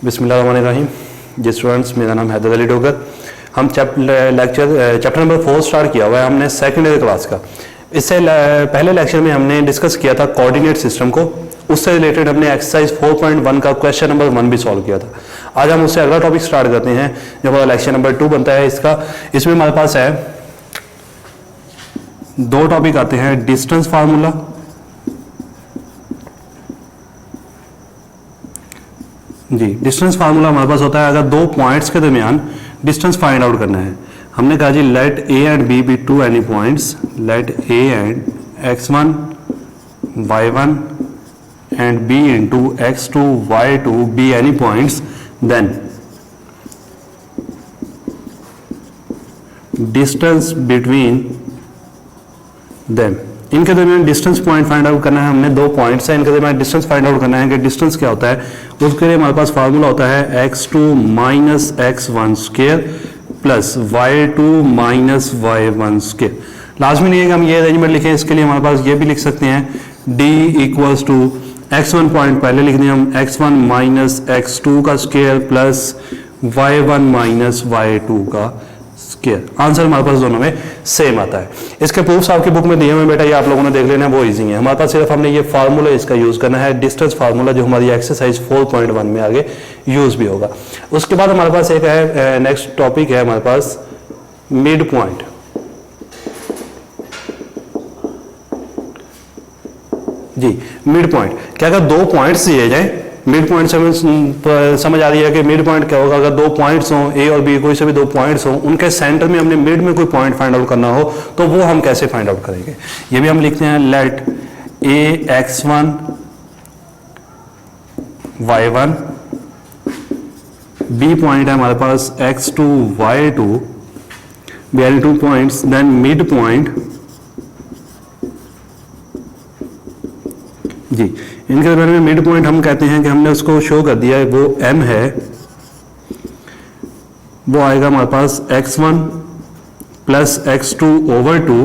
बिस्मिल्लाहिर्रहमानिर्रहीम। जी स्टूडेंट्स, मेरा नाम हैदर अली डोगर। हम चैप्टर नंबर 4 स्टार्ट किया हुआ है हमने सेकेंड ईयर क्लास का। इससे पहले लेक्चर में हमने डिस्कस किया था कोऑर्डिनेट सिस्टम को। उससे रिलेटेड हमने एक्सरसाइज 4.1 का क्वेश्चन नंबर 1 भी सॉल्व किया था। आज हम उससे अगला टॉपिक स्टार्ट करते हैं जो हमारा लेक्चर नंबर 2 बनता है इसका। इसमें हमारे पास है दो टॉपिक आते हैं, डिस्टेंस फार्मूला जी। डिस्टेंस फार्मूला हमारे पास होता है अगर दो पॉइंट्स के दरमियान डिस्टेंस फाइंड आउट करना है। हमने कहा जी let A and B be two any points, let A and x1 y1 and b into x2 y2 be any points, then distance between them. इनके दरमियान डिस्टेंस पॉइंट फाइंड आउट करना है। हमने दो पॉइंट्स हैं, इनके दरमियान डिस्टेंस फाइंड आउट करना है कि डिस्टेंस क्या होता है। उसके लिए हमारे पास फार्मूला होता है x2 minus x1 square plus y2 minus y1 square. लाजमी नहीं है कि हम ये अरेंजमेंट लिखें, इसके लिए हमारे पास ये भी लिख सकते हैं d equals to x1 point पहले लिख दें हम x1 माइनस x2 का square plus y1 minus y2 का स्क्वायर। आंसर हमारे पास दोनों में सेम आता है। इसके प्रूफ्स आपकी बुक में दिए हुए बेटा, ये आप लोगों ने देख लेना है, वो इजी है। हमारे पास सिर्फ हमने ये फार्मूला इसका यूज करना है, डिस्टेंस फार्मूला, जो हमारी एक्सरसाइज 4.1 में आगे यूज भी होगा। उसके बाद हमारे पास एक है नेक्स्ट टॉपिक है हमारे पास मिड पॉइंट। जी मिड पॉइंट क्या, अगर दो पॉइंट्स दिए जाए, मिड पॉइंट से समझ आ रही है कि मिड पॉइंट क्या होगा। अगर दो पॉइंट्स हों ए और बी, कोई से भी दो पॉइंट्स हों, उनके सेंटर में हमने मिड में कोई पॉइंट फाइंड आउट करना हो तो वो हम कैसे फाइंड आउट करेंगे। ये भी हम लिखते हैं लेट ए x1 y1, बी पॉइंट है हमारे पास x2 y2, B are two points, then midpoint जी। इनके दरमियान में मिड पॉइंट हम कहते हैं कि हमने उसको शो कर दिया है, वो m है, वो आएगा हमारे पास x1 plus x2 over 2,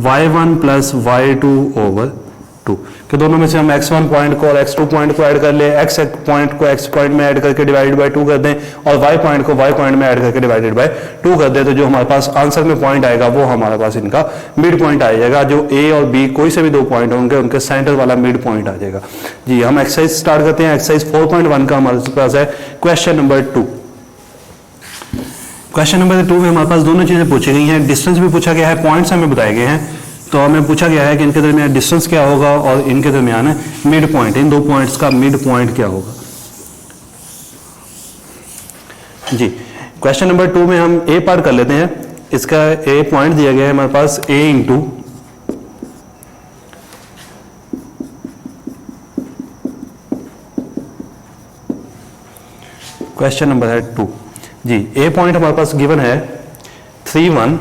y1 plus y2 over 2। कि दोनों में से हम x1 पॉइंट को और x2 पॉइंट को ऐड कर ले, x पॉइंट को x पॉइंट में ऐड करके डिवाइडेड बाय 2 कर दें और y पॉइंट को y पॉइंट में ऐड करके डिवाइडेड बाय 2 कर दें, तो जो हमारे पास आंसर में पॉइंट आएगा वो हमारे पास इनका मिड पॉइंट आ जाएगा। जो a और b कोई से भी दो पॉइंट होंगे उनके सेंटर वाला मिड पॉइंट आ जाएगा। जी हम एक्सरसाइज स्टार्ट करते हैं। एक्सरसाइज 4.1 का हमारे पास है क्वेश्चन नंबर 2। क्वेश्चन नंबर 2 में हमारे पास दोनों चीजें पूछी गई हैं, डिस्टेंस भी पूछा गया है, पॉइंट्स हमें बताए गए हैं। तो हमें पूछा गया है कि इनके दरमियान डिस्टेंस क्या होगा और इनके दरमियान मिड पॉइंट, इन दो पॉइंट्स का मिड पॉइंट क्या होगा। जी क्वेश्चन नंबर 2 में हम ए पार्ट कर लेते हैं। इसका ए पॉइंट दिया गया है हमारे पास a इंटू क्वेश्चन नंबर है 2 जी। ए पॉइंट हमारे पास गिवन है 3 1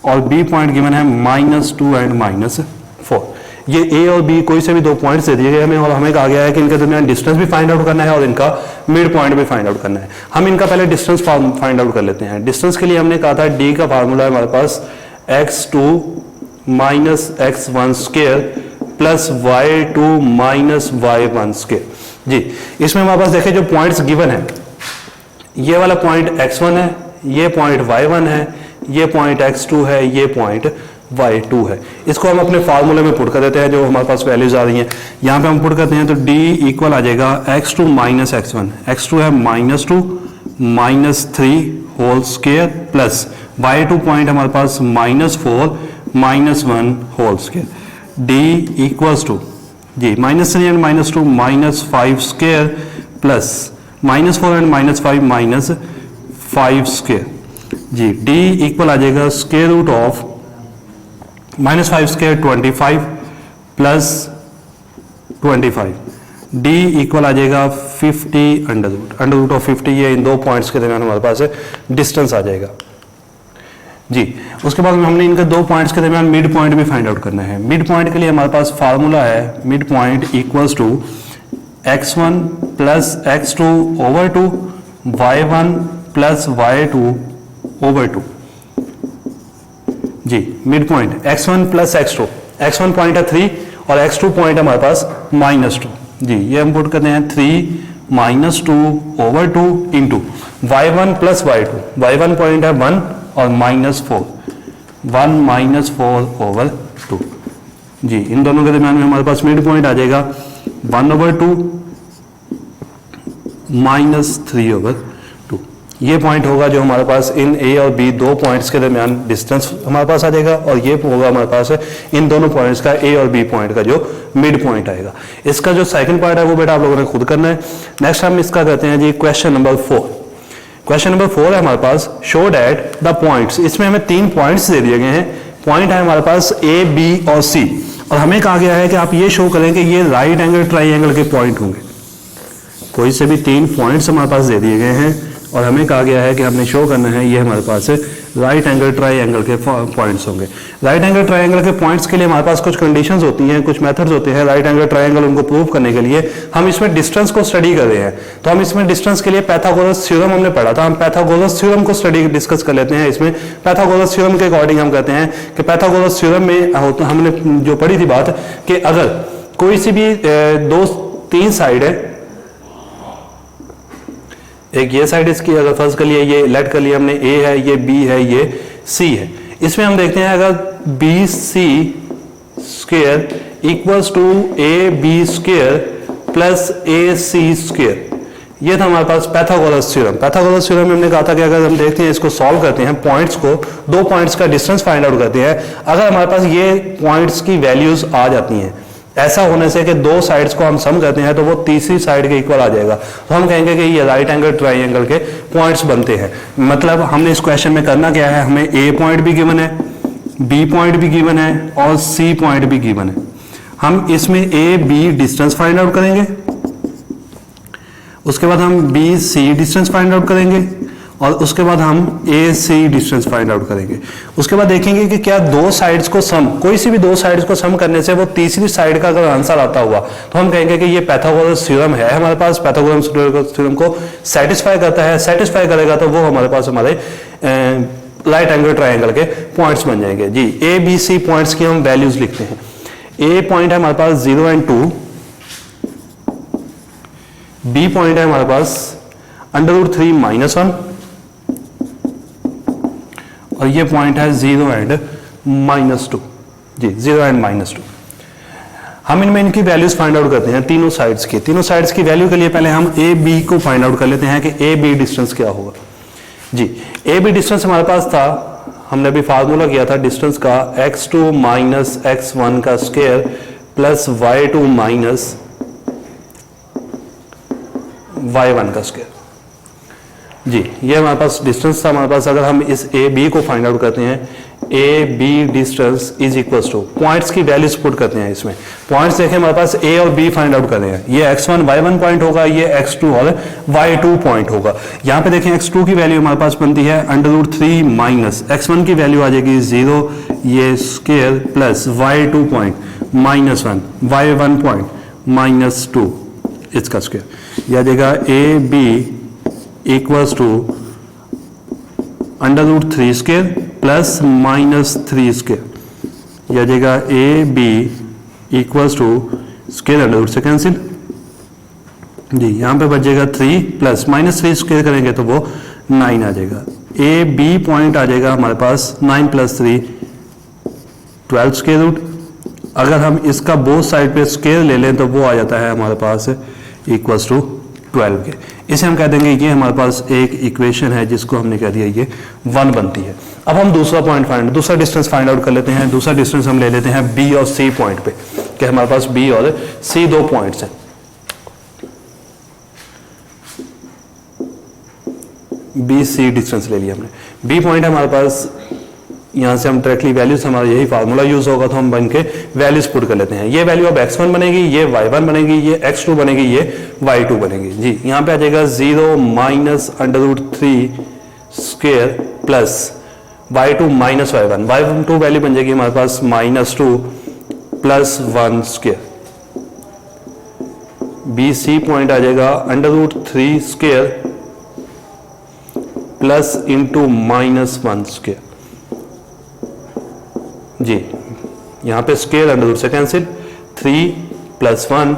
और बी पॉइंट गिवन है -2 एंड -4। ये ए और बी कोई से भी दो पॉइंट्स दे दिए गए हमें और हमें कहा गया है कि इनके दरमियान डिस्टेंस भी फाइंड आउट करना है और इनका मिड पॉइंट भी फाइंड आउट करना है। हम इनका पहले डिस्टेंस फाइंड आउट कर लेते हैं। डिस्टेंस के लिए हमने कहा था डी का फार्मूला है हमारे पास x2 minus x1 square plus y2 minus y1 square. जी इसमें हमारे पास देखिए जो पॉइंट्स गिवन है, ये वाला पॉइंट x1 है, ये पॉइंट y1 है, ये पॉइंट x2 है, ये पॉइंट y2 है। इसको हम अपने फार्मूले में पुट कर देते हैं, जो हमारे पास वैल्यूज आ रही हैं यहाँ पे हम पुट करते हैं। तो d इक्वल आ जाएगा x2 माइनस x1, x2 है -2 -3 whole square plus y2 point हमारे पास -4 -1 whole square. d equals to जी -3 and -2 -5 square plus -4 and -5 -5 square. जी d इक्वल आ जाएगा square root of -5 square 25 plus 25। d equal आ जाएगा 50 अंडर रूट ऑफ 50। ये इन दो पॉइंट्स के दरमियान हमारे पास डिस्टेंस आ जाएगा। जी उसके बाद हमने इनके दो पॉइंट्स के दरमियान मिड पॉइंट भी फाइंड आउट करना है। मिड पॉइंट के लिए हमारे पास फार्मूला है midpoint equals to x1 plus x2 over 2 y1 plus y2 over 2। जी midpoint x1 plus x2, x1 point है 3 और x2 पॉइंट है हमारे पास -2। जी ये हम पुट करते हैं 3 minus 2 over 2 into y1 plus y1 point है 1 और -4 1 -4 ओवर 2। जी इन दोनों के दरमियान में हमारे पास मिड पॉइंट आ जाएगा 1 ओवर 2 -3 ओवर 2। ये पॉइंट होगा जो हमारे पास इन ए और बी दो पॉइंट्स के दरमियान डिस्टेंस हमारे पास आ जाएगा, और ये होगा हमारे पास इन दोनों पॉइंट्स का ए और बी पॉइंट का जो मिड पॉइंट आएगा। इसका जो सेकंड पार्ट है वो बेटा आप लोगों ने खुद करना है। नेक्स्ट हम इसका करते हैं जी क्वेश्चन नंबर 4। क्वेश्चन नंबर 4 है हमारे पास, शो दैट द पॉइंट्स। इसमें हमें 3 पॉइंट्स दे दिए गए हैं। पॉइंट है हमारे पास ए, बी और सी, और हमें कहा गया है कि आप ये शो करें कि ये राइट एंगल ट्राइंगल के पॉइंट होंगे। कोई से भी 3 पॉइंट्स हमारे पास दे दिए गए हैं और हमें कहा गया है कि हमने शो करना है ये हमारे पास राइट एंगल ट्राइंगल के पॉइंट्स होंगे। राइट एंगल ट्राइंगल के पॉइंट्स के लिए हमारे पास कुछ कंडीशंस होती हैं, कुछ मेथड्स होते हैं राइट एंगल ट्राइंगल उनको प्रूव करने के लिए। हम इसमें डिस्टेंस को स्टडी कर रहे हैं, तो हम इसमें डिस्टेंस के लिए पाइथागोरस थ्योरम हमने पढ़ा था, हम पाइथागोरस थ्योरम को स्टडी डिस्कस कर लेते हैं। इसमें पाइथागोरस थ्योरम के अकॉर्डिंग हम कहते हैं कि पाइथागोरस थ्योरम में हमने जो पढ़ी थी बात कि अगर कोई सी भी 3 साइड है, एक ये साइड इसकी अगर फर्स्ट कर लिया, ये लेट कर लिया हमने, ए है, ये बी है, ये सी है। इसमें हम देखते हैं अगर B C square equals to A B square plus A C square, ये था हमारे पास पाइथागोरस थ्योरम। पाइथागोरस थ्योरम में हमने कहा था कि अगर हम देखते हैं इसको सॉल्व करते हैं, पॉइंट्स को, 2 पॉइंट्स का डिस्टेंस फाइंड आउट करते हैं, अगर हमारे पास ये पॉइंट्स की वैल्यूज आ जाती हैं, ऐसा होने से कि 2 साइड्स को हम सम करते हैं तो वो तीसरी साइड के इक्वल आ जाएगा, तो हम कहेंगे कि ये राइट एंगल ट्राइंगल के पॉइंट्स बनते हैं। मतलब हमने इस क्वेश्चन में करना क्या है, हमें ए पॉइंट भी गिवन है, बी पॉइंट भी गिवन है और सी पॉइंट भी गिवन है। हम इसमें A B distance find out करेंगे, उसके बाद हम B C distance find out करेंगे, और उसके बाद हम A C distance find out करेंगे। उसके बाद देखेंगे कि क्या 2 साइड्स को सम, कोई सी भी 2 साइड्स को सम करने से वो तीसरी साइड का अगर आंसर आता हुआ तो हम कहेंगे कि ये पाइथागोरस थ्योरम है हमारे पास, पाइथागोरस थ्योरम को सेटिस्फाई करता है। सेटिस्फाई करेगा तो वो हमारे पास हमारे राइट एंगल ट्राइंगल के पॉइंट्स बन जाएंगे। जी ए बी सी पॉइंट्स की हम वैल्यूज लिखते हैं। ए पॉइंट है हमारे पास 0 और 2, बी पॉइंट है हमारे पास √3 -1, और ये पॉइंट है 0 और -2। जी 0 और -2। हम इनमें इनकी वैल्यूज फाइंड आउट करते हैं तीनों साइड्स की। तीनों साइड्स की वैल्यू के लिए पहले हम ए बी को फाइंड आउट कर लेते हैं कि ए बी डिस्टेंस क्या होगा। जी ए बी डिस्टेंस हमारे पास था, हमने अभी फार्मूला किया था डिस्टेंस का, x2 माइनस x1 का square plus y2 minus y1 का स्क्वायर। जी ये हमारे पास डिस्टेंस था हमारे पास। अगर हम इस ए बी को फाइंड आउट करते हैं, A B distance is equals to points की वैल्यूज पुट करते हैं। इसमें पॉइंट्स देखें हमारे पास ए और बी फाइंड आउट कर रहे हैं, ये x1 y1 पॉइंट होगा, ये x2 और y2 पॉइंट होगा। यहाँ पे देखें x2 की वैल्यू हमारे पास बनती है √3 माइनस x1 की वैल्यू आ जाएगी 0, ये square plus y2 point -1, y1 point -2 इसका स्क्वायर, यह देगा A B equals to √3 square plus -3 square, यह देगा A B equals to square √ से कैंसिल। जी यहाँ पे बचेगा 3 प्लस -3 स्क्वायर करेंगे तो वो 9 आ जाएगा। ए बी पॉइंट आ जाएगा हमारे पास 9 + 3 12 स्क्वायर रूट। अगर हम इसका बोथ साइड पे स्क्वायर ले लें तो वो आ जाता है हमारे पास इक्वल्स टू 12 के। इसे हम कह देंगे ये हमारे पास एक इक्वेशन है जिसको हमने कह दिया ये 1 बनती है। अब हम दूसरा डिस्टेंस फाइंड आउट कर लेते हैं। दूसरा डिस्टेंस हम ले लेते हैं बी और सी पॉइंट पे, कि हमारे पास बी और सी 2 पॉइंट्स हैं। बी सी डिस्टेंस ले लिया हमने। बी पॉइंट है हमारे पास, यहाँ से हम डायरेक्टली वैल्यूज, हमारा यही फार्मूला यूज होगा तो हम बन के वैल्यूज पुट कर लेते हैं। ये वैल्यू अब x1 बनेगी, ये y1 बनेगी, ये x2 बनेगी, ये y2 बनेगी। जी यहाँ पे आ जाएगा 0 minus √3 square plus y2 minus y1, y2 value बन जाएगी हमारे पास -2 plus 1 square. B C point आ जाएगा √3 स्क्वायर प्लस इंटू -1 स्क्वायर। जी यहाँ पे स्क्वायर √ से cancel, 3 + 1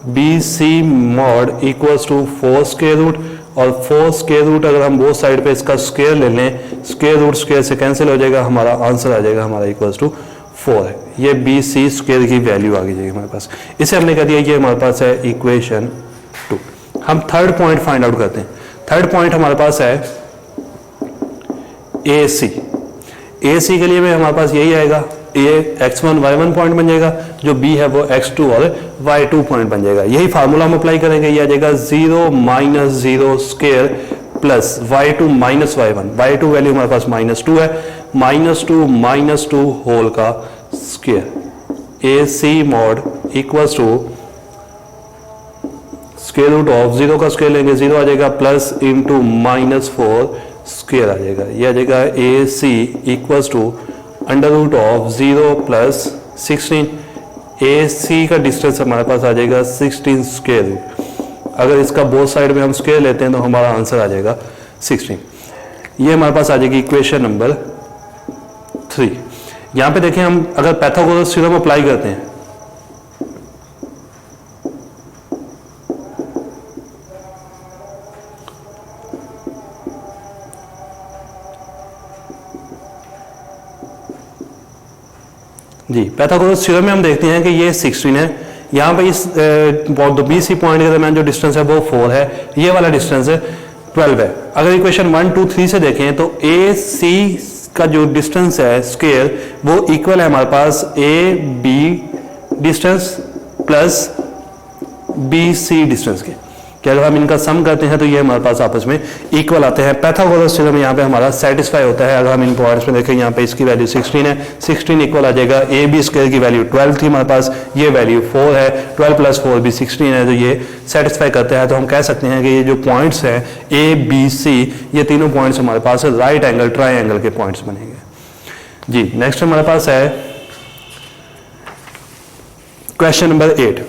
B C mod equals to 4 square root, और 4 स्क्वायर रूट अगर हम बोथ साइड पे इसका स्क्वायर ले लें, स्क्वायर रूट स्क्वायर से कैंसिल हो जाएगा, हमारा आंसर आ जाएगा हमारा इक्वल्स टू 4 है। ये बी सी स्क्वायर की वैल्यू आ जाएगी हमारे पास। इसे हमने कह दिया ये हमारे पास है इक्वेशन 2। हम थर्ड पॉइंट फाइंड आउट करते हैं। थर्ड पॉइंट हमारे पास है ए सी। ए सी के लिए में हमारे पास यही आएगा, ए x1 y1 पॉइंट बन जाएगा, जो b है वो x2 और y2 पॉइंट बन जाएगा। यही फार्मूला हम अप्लाई करेंगे, ये आ जाएगा 0 minus 0 square plus y2 minus y1। y2 value हमारे पास -2 है, -2 होल का square. A C mod equals to square root of 0 का स्क्वायर लेंगे 0 आ जाएगा, प्लस इंटू -4 स्क्वायर आ जाएगा। ये आ जाएगा A C equals to under root of 0 plus 16। A C का डिस्टेंस हमारे पास आ जाएगा 16 स्क्वायर रूट। अगर इसका बोथ साइड में हम स्क्वायर लेते हैं तो हमारा आंसर आ जाएगा 16। ये हमारे पास आ जाएगी इक्वेशन नंबर 3। यहां पे देखें, हम अगर पाइथागोरस थ्योरम अप्लाई करते हैं, जी पाइथागोरस थ्योरम में हम देखते हैं कि ये 16 है। यहाँ पे इस बी सी पॉइंट के दरमियान जो डिस्टेंस है वो 4 है, ये वाला डिस्टेंस है 12 है। अगर इक्वेशन 1 2 3 से देखें तो ए सी का जो डिस्टेंस है स्क्वायर वो इक्वल है हमारे पास A B distance plus B C distance के। कि अगर हम इनका सम करते हैं तो ये हमारे पास आपस में इक्वल आते हैं। पाइथागोरस थ्योरम यहाँ पे हमारा सेटिस्फाई होता है। अगर हम इन पॉइंट्स में देखें, यहाँ पे इसकी वैल्यू 16 है, 16 इक्वल आ जाएगा ए बी स्क्वायर की वैल्यू 12 थी हमारे पास, ये वैल्यू 4 है, 12 प्लस 4 भी 16 है, तो ये सेटिस्फाई करते हैं। तो हम कह सकते हैं कि ये जो पॉइंट्स हैं ए बी सी, ये तीनों पॉइंट्स हमारे पास राइट एंगल ट्राइंगल के पॉइंट्स बनेंगे। जी नेक्स्ट हमारे पास है क्वेश्चन नंबर 8।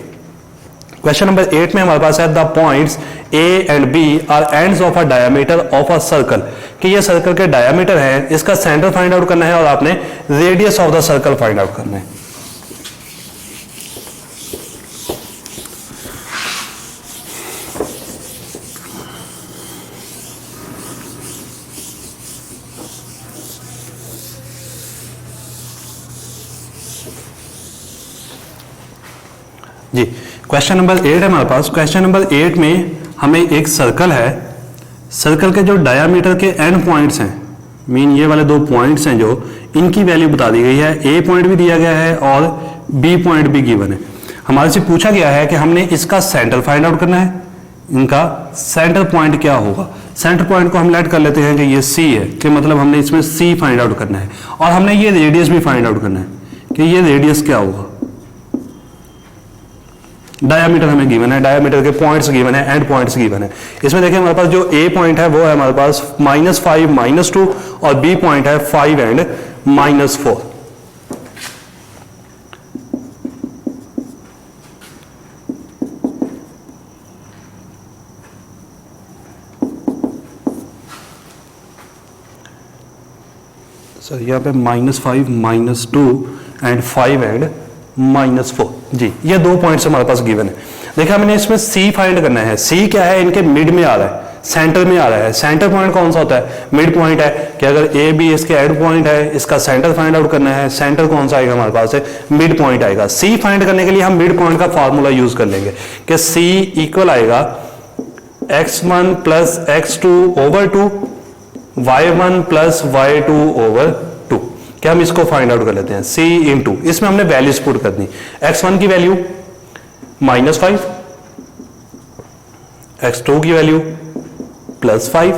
क्वेश्चन नंबर 8 में हमारे पास है the points A and B are ends of a diameter of a circle. कि ये सर्कल के डायमीटर है, इसका सेंटर फाइंड आउट करना है और आपने radius of the circle find out करना है। जी क्वेश्चन नंबर 8 है हमारे पास। क्वेश्चन नंबर 8 में हमें एक सर्कल है, सर्कल के जो डायामीटर के एंड पॉइंट्स हैं, मीन ये वाले 2 पॉइंट्स हैं, जो इनकी वैल्यू बता दी गई है। ए पॉइंट भी दिया गया है और बी पॉइंट भी गिवन है। हमारे से पूछा गया है कि हमने इसका सेंटर फाइंड आउट करना है, इनका सेंटर पॉइंट क्या होगा। सेंटर पॉइंट को हम लेट कर लेते हैं कि ये सी है, कि मतलब हमने इसमें सी फाइंड आउट करना है, और हमने ये रेडियस भी फाइंड आउट करना है कि ये रेडियस क्या होगा। डायमीटर हमें गिवन है, डायमीटर के पॉइंट्स गिवन है, एंड पॉइंट्स गिवन है। इसमें देखिए हमारे पास जो ए पॉइंट है वो है हमारे पास -5 -2, और बी पॉइंट है 5 एंड -4। सर यहाँ पे -5 -2 एंड 5 एंड -4। जी ये 2 पॉइंट्स हमारे पास गिवन है। देखिए हमने इसमें सी फाइंड करना है। सी क्या है, इनके मिड में आ रहा है, सेंटर में आ रहा है। सेंटर पॉइंट कौन सा होता है, मिड पॉइंट है। कि अगर ए बी इसके एंड पॉइंट है, इसका सेंटर फाइंड आउट करना है, सेंटर कौन सा आएगा हमारे पास है, मिड पॉइंट आएगा। सी फाइंड करने के लिए हम मिड पॉइंट का फॉर्मूला यूज कर लेंगे कि सी इक्वल आएगा x1 plus x2 over 2 y1 plus y2 over 2। क्या हम इसको फाइंड आउट कर लेते हैं, c इंटू, इसमें हमने वैल्यूज पुट करनी। x1 की वैल्यू -5, x2 की वैल्यू +5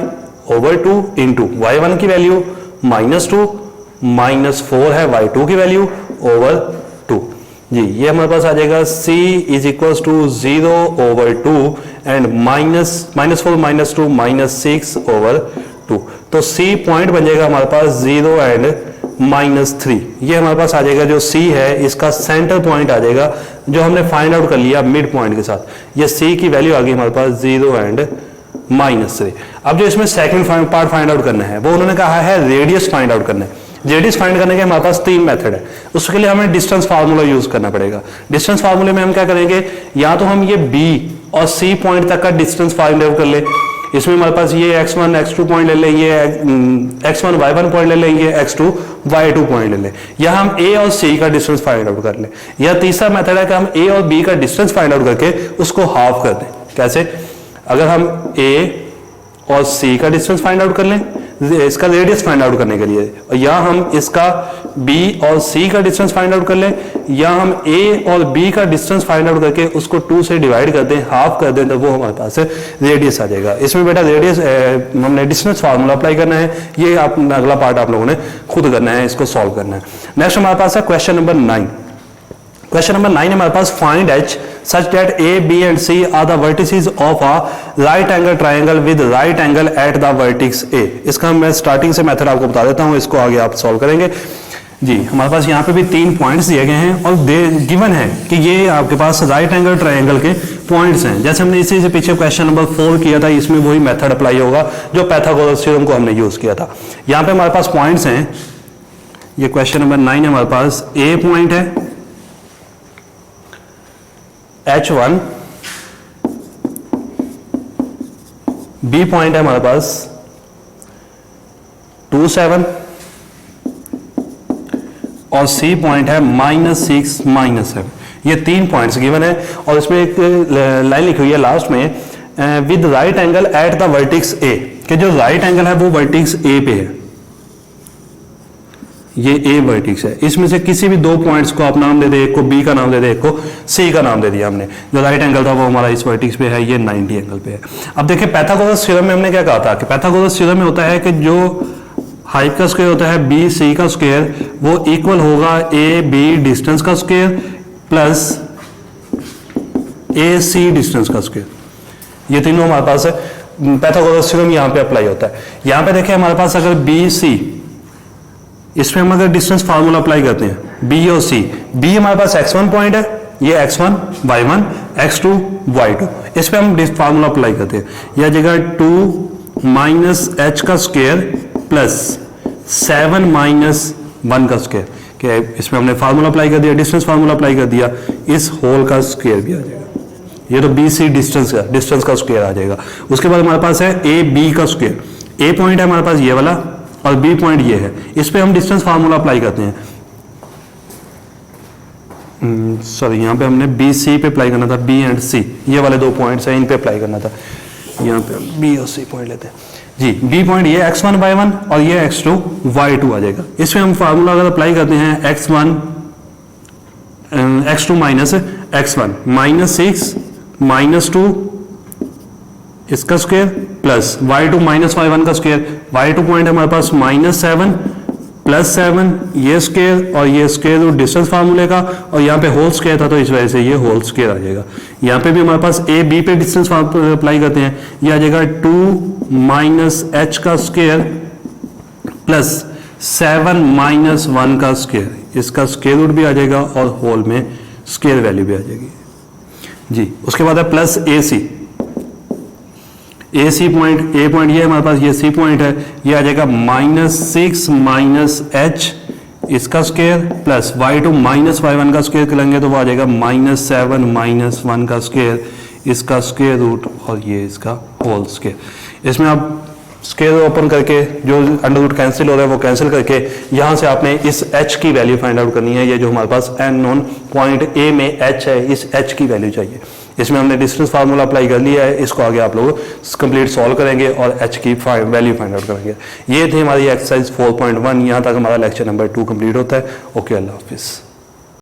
ओवर 2 इंटू y1 की वैल्यू -2, -4 है y2 की वैल्यू ओवर 2। जी ये हमारे पास आ जाएगा c is equal to 0 over 2 and -4 -2 -6 over 2। तो c पॉइंट बन जाएगा हमारे पास 0 एंड -3। ये हमारे पास आ जाएगा जो c है, इसका सेंटर पॉइंट आ जाएगा, जो हमने फाइंड आउट कर लिया मिड पॉइंट के साथ। ये c की वैल्यू आ गई हमारे पास 0 एंड -3। अब जो इसमें सेकंड पार्ट फाइंड आउट करना है वो उन्होंने कहा है रेडियस फाइंड आउट करना है। रेडियस फाइंड करने के हमारे पास 3 मेथड है, उसके लिए हमें डिस्टेंस फार्मूला यूज करना पड़ेगा। डिस्टेंस फार्मूले में हम क्या करेंगे, या तो हम ये B और C पॉइंट तक का डिस्टेंस फाइंड आउट कर ले, इसमें हमारे पास ये x1 x2 पॉइंट ले लें, ये x1 y1 पॉइंट ले लें, ये x2 y2 पॉइंट ले लें, या हम A और C का डिस्टेंस फाइंड आउट कर लें। या तीसरा मेथड है कि हम A और B का डिस्टेंस फाइंड आउट करके उसको हाफ कर दें। कैसे, अगर हम A और C का डिस्टेंस फाइंड आउट कर लें इसका रेडियस फाइंड आउट करने के लिए, या हम इसका B और C का डिस्टेंस फाइंड आउट कर लें, या हम A और B का डिस्टेंस फाइंड आउट करके उसको 2 से डिवाइड कर दें, हाफ कर दें, तो वो हमारे पास रेडियस आ जाएगा। इसमें बेटा रेडियस हमने डिस्टेंस फार्मूला अप्लाई करना है, ये आप अगला पार्ट आप लोगों ने खुद करना है, इसको सॉल्व करना है। नेक्स्ट हमारे पास है क्वेश्चन नंबर 9। क्वेश्चन नंबर 9 हमारे पास find H such that A, B and C are the vertices of a right angle triangle with right angle at the vertex A। इसका मैं स्टार्टिंग से मेथड आपको बता देता हूं, इसको आगे आप सॉल्व करेंगे। जी, हमारे पास यहाँ पे भी 3 पॉइंट्स दिए गए हैं और गिवन है कि ये आपके पास राइट एंगल ट्रायंगल के पॉइंट्स हैं। जैसे हमने इसी से पीछे क्वेश्चन नंबर 4 किया था, इसमें वही मेथड अप्लाई होगा जो पाइथागोरस थ्योरम को हमने यूज किया था। यहाँ पे हमारे पास पॉइंट्स हैं, ये क्वेश्चन नंबर 9 है, हमारे पास A पॉइंट है, H1, B पॉइंट है हमारे पास 2, 7 और C पॉइंट है -6, -7। ये 3 पॉइंट्स गिवन है और इसमें एक लाइन लिखी हुई है लास्ट में with right angle at the vertex A, कि जो राइट एंगल है वो वर्टेक्स A पे है, ये A वर्टेक्स है। इसमें से किसी भी 2 पॉइंट्स को आप नाम दे दे, एक को B का नाम दे दे, एक को C का नाम दे दिया हमने। जो राइट एंगल था वो हमारा इस वर्टेक्स पे है, ये 90 एंगल पे है। अब देखिए पाइथागोरस थ्योरम में हमने क्या कहा था कि पाइथागोरस थ्योरम में होता है कि जो हाइट का स्क्वायर होता है B C का स्क्वायर वो इक्वल होगा A B डिस्टेंस का square plus A C distance का स्क्वायर। ये तीनों हमारे पास है, पाइथागोरस थ्योरम यहाँ पे अप्लाई होता है। यहाँ पे देखिए हमारे पास अगर B C, इसमें हम अगर डिस्टेंस फार्मूला अप्लाई करते हैं B और C, B हमारे पास x1 पॉइंट है, ये x1 y1 x2 y2, इस पे हम फार्मूला अप्लाई करते हैं। यह जगह 2 माइनस h का स्क्वायर प्लस 7 माइनस 1 का स्क्वायर, कि इसमें हमने फार्मूला अप्लाई कर दिया, डिस्टेंस फार्मूला अप्लाई कर दिया, इस होल का स्क्वायर भी आ जाएगा। ये तो बी सी डिस्टेंस का स्क्वायर आ जाएगा। उसके बाद हमारे पास है ए बी का स्क्वायर, ए पॉइंट है हमारे पास ये वाला और बी पॉइंट ये है, इस पे हम डिस्टेंस फार्मूला अप्लाई करते हैं। सॉरी, यहाँ पे हमने बी सी पे अप्लाई करना था, बी एंड सी ये वाले 2 पॉइंट्स हैं, इन पे अप्लाई करना था। यहाँ पे बी और सी पॉइंट लेते हैं जी। बी पॉइंट ये x1 y1 और ये x2 y2 आ जाएगा। इसमें हम फार्मूला अगर अप्लाई करते हैं x2 माइनस x1 -6 -2 इसका square plus y2 minus y1 का स्क्वायर, y2 पॉइंट है हमारे पास -7 प्लस 7 ये स्क्वायर और ये स्क्वायर रूट डिस्टेंस फार्मूले का, और यहाँ पे होल स्क्वायर था तो इस वजह से ये होल स्क्वायर आ जाएगा। यहाँ पे भी हमारे पास ए बी पे डिस्टेंस अप्लाई करते हैं, ये आ जाएगा 2 माइनस एच का स्क्वायर प्लस 7 माइनस 1 का स्क्वायर, इसका स्क्वायर रूट भी आ जाएगा और होल में स्क्वायर वैल्यू भी आ जाएगी जी। उसके बाद है plus A C, A C point, A point ये हमारे पास, ये सी पॉइंट है, ये आ जाएगा -6 माइनस एच इसका square plus y2 minus y1 का स्क्वायर करेंगे तो वो आ जाएगा -7 माइनस 1 का स्क्वायर, इसका स्क्वायर रूट और ये इसका होल स्क्वायर। इसमें आप स्क्वायर ओपन करके जो अंडर रूट कैंसिल हो रहा है वो कैंसिल करके यहाँ से आपने इस h की वैल्यू फाइंड आउट करनी है। ये जो हमारे पास एन नोन पॉइंट ए में h है, इस h की वैल्यू चाहिए। इसमें हमने डिस्टेंस फार्मूला अप्लाई कर लिया है, इसको आगे आप लोग कंप्लीट सॉल्व करेंगे और h की वैल्यू फाइंड आउट करेंगे। ये थी हमारी एक्सरसाइज 4.1। यहाँ तक हमारा लेक्चर नंबर 2 कंप्लीट होता है। ओके, अल्लाह हाफिज़।